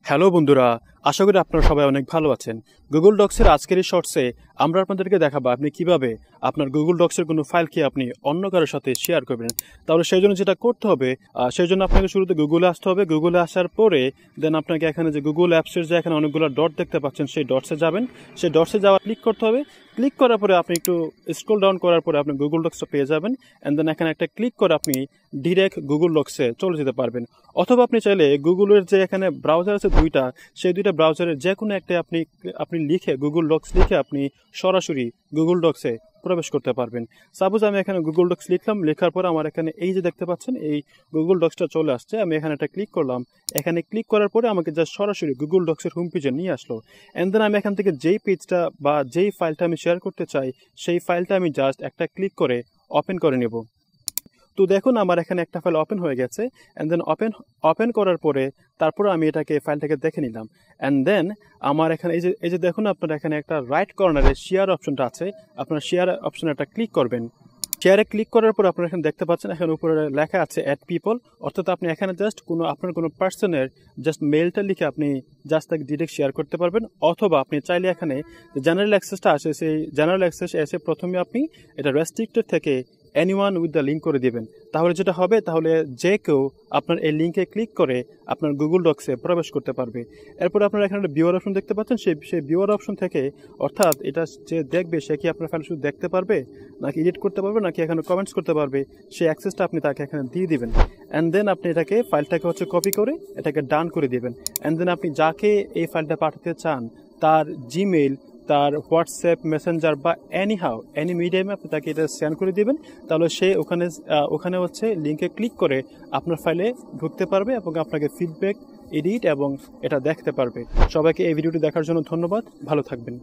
Hello বন্ধুরা, আশা করি আপনারা সবাই অনেক ভালো আছেন। গুগল ডক্সের আজকের এই শর্টসে আমরা আপনাদেরকে দেখাবো আপনি কিভাবে আপনার গুগল ডক্সের কোনো ফাইলকে আপনি অন্য কারোর সাথে শেয়ার করবেন। তাহলে সেই জন্য যেটা করতে হবে, সেই জন্য আপনাকে শুরুতে গুগলে আসতে হবে। গুগলে আসার পরে দেন আপনাকে এখানে যে গুগল অ্যাপসের যে এখানে অনেকগুলো ডট দেখতে পাচ্ছেন, সেই ডটসে যাবেন। সেই ডটসে যাওয়া ক্লিক করতে হবে। ক্লিক করার পরে আপনি একটু স্ক্রল ডাউন করার পরে আপনি গুগল ডক্সটা পেয়ে যাবেন। অ্যান্ড দেন এখানে একটা ক্লিক করে আপনি ডিরেক্ট গুগল ডক্সে চলে যেতে পারবেন। অথবা আপনি চাইলে গুগলের যে এখানে ব্রাউজার আছে দুইটা, সেই দুইটা ব্রাউজারের যে কোনো একটা আপনি লিখে গুগল ডক্স লিখে আপনি সরাসরি গুগল ডক্সে প্রবেশ করতে পারবেন। সাপোজ আমি এখানে গুগল ডক্স লিখলাম, লেখার পর আমার এখানে এই যে দেখতে পাচ্ছেন এই গুগল ডক্সটা চলে আসছে। আমি এখানে একটা ক্লিক করলাম। এখানে ক্লিক করার পরে আমাকে জাস্ট সরাসরি গুগল ডক্সের হোম পেজে নিয়ে আসলো। অ্যান্ড দেন আমি এখান থেকে যেই পেজটা বা যেই ফাইলটা আমি শেয়ার করতে চাই, সেই ফাইলটা আমি জাস্ট একটা ক্লিক করে ওপেন করে নেব। তো দেখুন আমার এখানে একটা ফাইল ওপেন হয়ে গেছে। অ্যান্ড দেন ওপেন করার পরে তারপর আমি ফাইলটাকে দেখে নিলাম। অ্যান্ড দেন আমার এখানে এই যে দেখুন আপনার এখানে একটা রাইট কর্নারে শেয়ার অপশনটা আছে। আপনার শেয়ার অপশনে একটা ক্লিক করবেন। শেয়ারে ক্লিক করার পর আপনারা এখানে দেখতে পাচ্ছেন এখানে উপরে লেখা আছে অ্যাড পিপল। অর্থাৎ আপনি এখানে জাস্ট আপনার কোনো পার্সনের জাস্ট মেলটা লিখে আপনি জাস্ট তাকে ডিরেক্ট শেয়ার করতে পারবেন। অথবা আপনি চাইলে এখানে জেনারেল অ্যাক্সেসটা আসে, সেই জেনারেল অ্যাক্সেস এসে প্রথমে আপনি এটা রেস্ট্রিক্টেড থেকে এনিওয়ান উইথ দ্য লিঙ্ক করে দিবেন। তাহলে যেটা হবে, তাহলে যে কেউ আপনার এই লিঙ্কে ক্লিক করে আপনার গুগল ডক্সে প্রবেশ করতে পারবে। এরপর আপনারা এখানে একটা ভিউয়ার অপশন দেখতে পাচ্ছেন। সেই ভিউয়ার অপশন থেকে, অর্থাৎ এটা যে দেখবে সে কি আপনার ফাইল শুধু দেখতে পারবে, নাকি এডিট করতে পারবে, নাকি এখানে কমেন্টস করতে পারবে, সেই অ্যাক্সেসটা আপনি তাকে এখানে দিয়ে দিবেন। অ্যান্ড দেন আপনি ফাইলটাকে কপি করে এটাকে ডান করে দিবেন। অ্যান্ড দেন আপনি যাকে এই ফাইলটা পাঠাতে চান তার জিমেইল, তার হোয়াটসঅ্যাপ, মেসেঞ্জার বা এনি মিডিয়ামে আপনি তাকে এটা সেন্ড করে দিবেন। তাহলে সে ওখানে লিঙ্কে ক্লিক করে আপনার ফাইলে ঢুকতে পারবে এবং আপনাকে ফিডব্যাক, এডিট এবং এটা দেখতে পারবে। সবাইকে এই ভিডিওটি দেখার জন্য ধন্যবাদ। ভালো থাকবেন।